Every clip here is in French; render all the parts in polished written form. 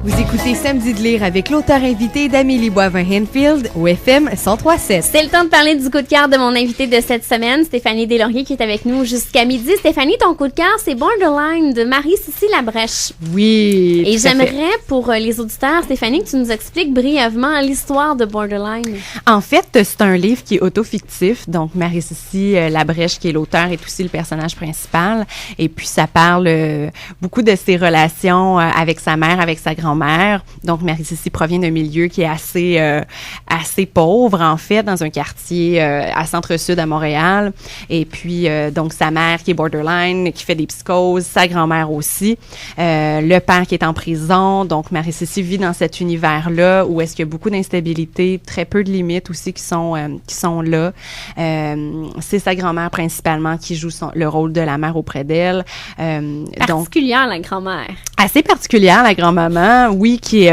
Vous écoutez Samedi de lire avec l'auteur invité d'Amélie Boivin-Henfield au FM 103.7. C'est le temps de parler du coup de cœur de mon invité de cette semaine, Stéphanie Deslauriers, qui est avec nous jusqu'à midi. Stéphanie, ton coup de cœur, c'est Borderline de Marie-Cécile Labrèche. Oui. Et j'aimerais pour les auditeurs, Stéphanie, que tu nous expliques brièvement l'histoire de Borderline. En fait, c'est un livre qui est auto-fictif. Donc, Marie-Cécile Labrèche, qui est l'auteur, est aussi le personnage principal. Et puis, ça parle beaucoup de ses relations avec sa mère, avec sa grand-mère. Donc, Marie-Cécile provient d'un milieu qui est assez pauvre, en fait, dans un quartier à centre-sud à Montréal. Et puis, donc, sa mère qui est borderline, qui fait des psychoses, sa grand-mère aussi. Le père qui est en prison. Donc, Marie-Cécile vit dans cet univers-là où est-ce qu'il y a beaucoup d'instabilité, très peu de limites aussi qui sont là. C'est sa grand-mère principalement qui joue le rôle de la mère auprès d'elle. Particulière, la grand-mère. Assez particulière, la grand-maman, oui, qui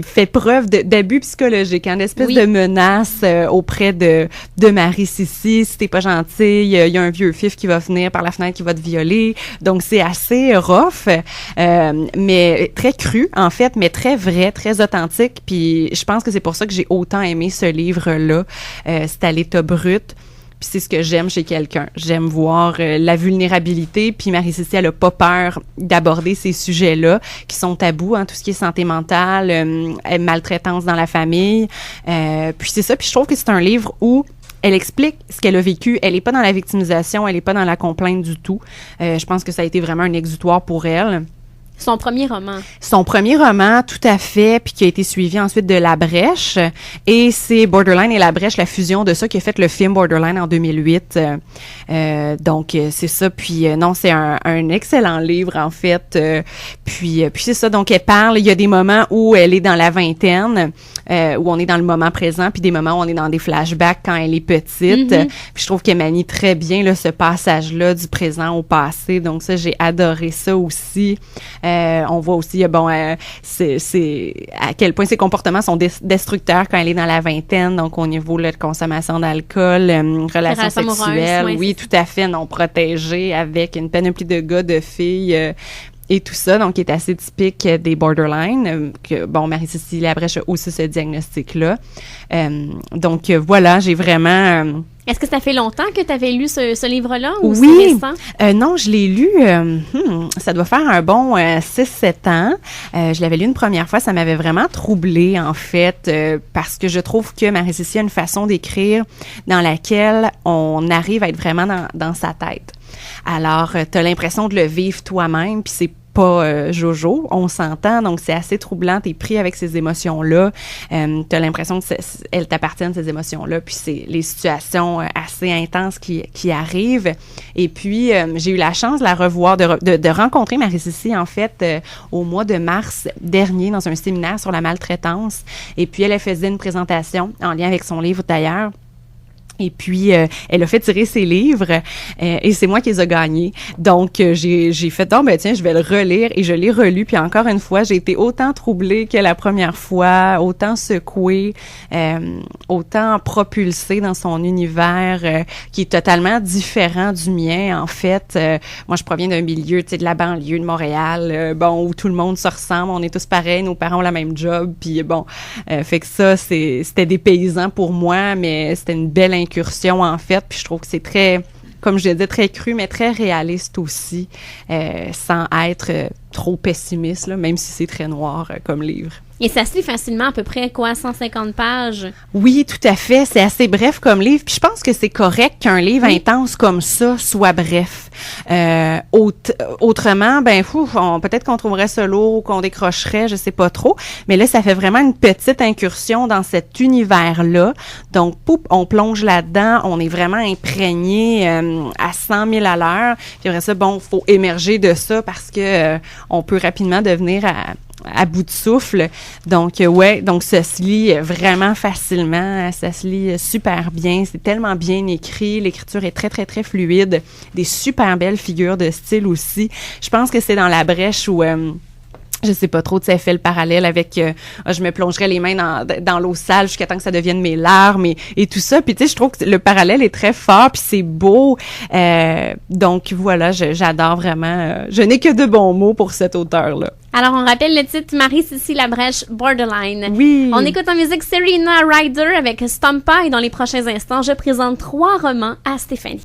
fait preuve d'abus psychologiques, une espèce de menace auprès de Marie-Cécile. Si t'es pas gentil, il y a un vieux fif qui va venir par la fenêtre qui va te violer. Donc, c'est assez rough, mais très cru, en fait, mais très vrai, très authentique. Puis, je pense que c'est pour ça que j'ai autant aimé ce livre-là. C'est à l'état brut. Puis c'est ce que j'aime chez quelqu'un. J'aime voir la vulnérabilité. Puis Marie-Cécile, elle a pas peur d'aborder ces sujets-là qui sont tabous, tout ce qui est santé mentale, maltraitance dans la famille. Puis c'est ça. Puis je trouve que c'est un livre où elle explique ce qu'elle a vécu. Elle est pas dans la victimisation, elle est pas dans la complainte du tout. Je pense que ça a été vraiment un exutoire pour elle. Son premier roman. Son premier roman, tout à fait, puis qui a été suivi ensuite de Labrèche. Et c'est Borderline et Labrèche, la fusion de ça, qui a fait le film Borderline en 2008. Donc, c'est ça. Puis, non, c'est un excellent livre, en fait. Puis c'est ça. Donc, elle parle, il y a des moments où elle est dans la vingtaine, où on est dans le moment présent, puis des moments où on est dans des flashbacks quand elle est petite. Puis je trouve qu'elle manie très bien là, ce passage-là du présent au passé. Donc, ça, j'ai adoré ça aussi. On voit aussi, c'est à quel point ses comportements sont destructeurs quand elle est dans la vingtaine, donc au niveau là, de consommation d'alcool, relations sexuelles, oui, tout à fait, non protégées, avec une panoplie de gars, de filles, et tout ça, donc qui est assez typique des borderline, que bon, Marie-Cécile Labrèche a aussi ce diagnostic-là. Donc voilà, j'ai vraiment... Est-ce que ça fait longtemps que tu avais lu ce livre-là ou oui, c'est récent? Non, je l'ai lu, ça doit faire un bon 6-7 ans. Je l'avais lu une première fois, ça m'avait vraiment troublée en fait, parce que je trouve que Marie-Cécile a une façon d'écrire dans laquelle on arrive à être vraiment dans sa tête. Alors, tu as l'impression de le vivre toi-même, puis c'est pas Jojo, on s'entend, donc c'est assez troublant, t'es pris avec ces émotions-là, t'as l'impression que elles t'appartiennent, ces émotions-là, puis c'est les situations assez intenses qui arrivent, et puis j'ai eu la chance de la revoir, de rencontrer Marie-Cécile, en fait, au mois de mars dernier, dans un séminaire sur la maltraitance, et puis elle faisait une présentation en lien avec son livre d'ailleurs. Et puis, elle a fait tirer ses livres et c'est moi qui les ai gagnés. Donc, j'ai fait, tiens, je vais le relire et je l'ai relu. Puis encore une fois, j'ai été autant troublée que la première fois, autant secouée, autant propulsée dans son univers qui est totalement différent du mien, en fait. Moi, je proviens d'un milieu, tu sais, de la banlieue de Montréal, où tout le monde se ressemble, on est tous pareils, nos parents ont la même job. Puis fait que ça, c'était des paysans pour moi, mais c'était une belle incursion, en fait, puis je trouve que c'est très, comme je disais, très cru, mais très réaliste aussi, sans être trop pessimiste, là, même si c'est très noir comme livre. Et ça se lit facilement, à peu près, 150 pages? Oui, tout à fait. C'est assez bref comme livre. Puis je pense que c'est correct qu'un livre intense comme ça soit bref. Autrement, peut-être qu'on trouverait ça lourd ou qu'on décrocherait, je sais pas trop. Mais là, ça fait vraiment une petite incursion dans cet univers-là. Donc, on plonge là-dedans. On est vraiment imprégné à 100 000 à l'heure. Puis après ça, faut émerger de ça parce que on peut rapidement devenir à bout de souffle. Donc, donc ça se lit vraiment facilement, ça se lit super bien, c'est tellement bien écrit, l'écriture est très, très, très fluide, des super belles figures de style aussi. Je pense que c'est dans Labrèche où je sais pas trop, tu sais, elle fait le parallèle avec je me plongerais les mains dans l'eau sale jusqu'à temps que ça devienne mes larmes et tout ça. Puis tu sais, je trouve que le parallèle est très fort, puis c'est beau. Donc voilà, j'adore vraiment. Je n'ai que de bons mots pour cet auteur-là. Alors, on rappelle le titre Marie-Cécile Labrèche, Borderline. Oui. On écoute en musique Serena Ryder avec Stompa et dans les prochains instants, je présente 3 romans à Stéphanie.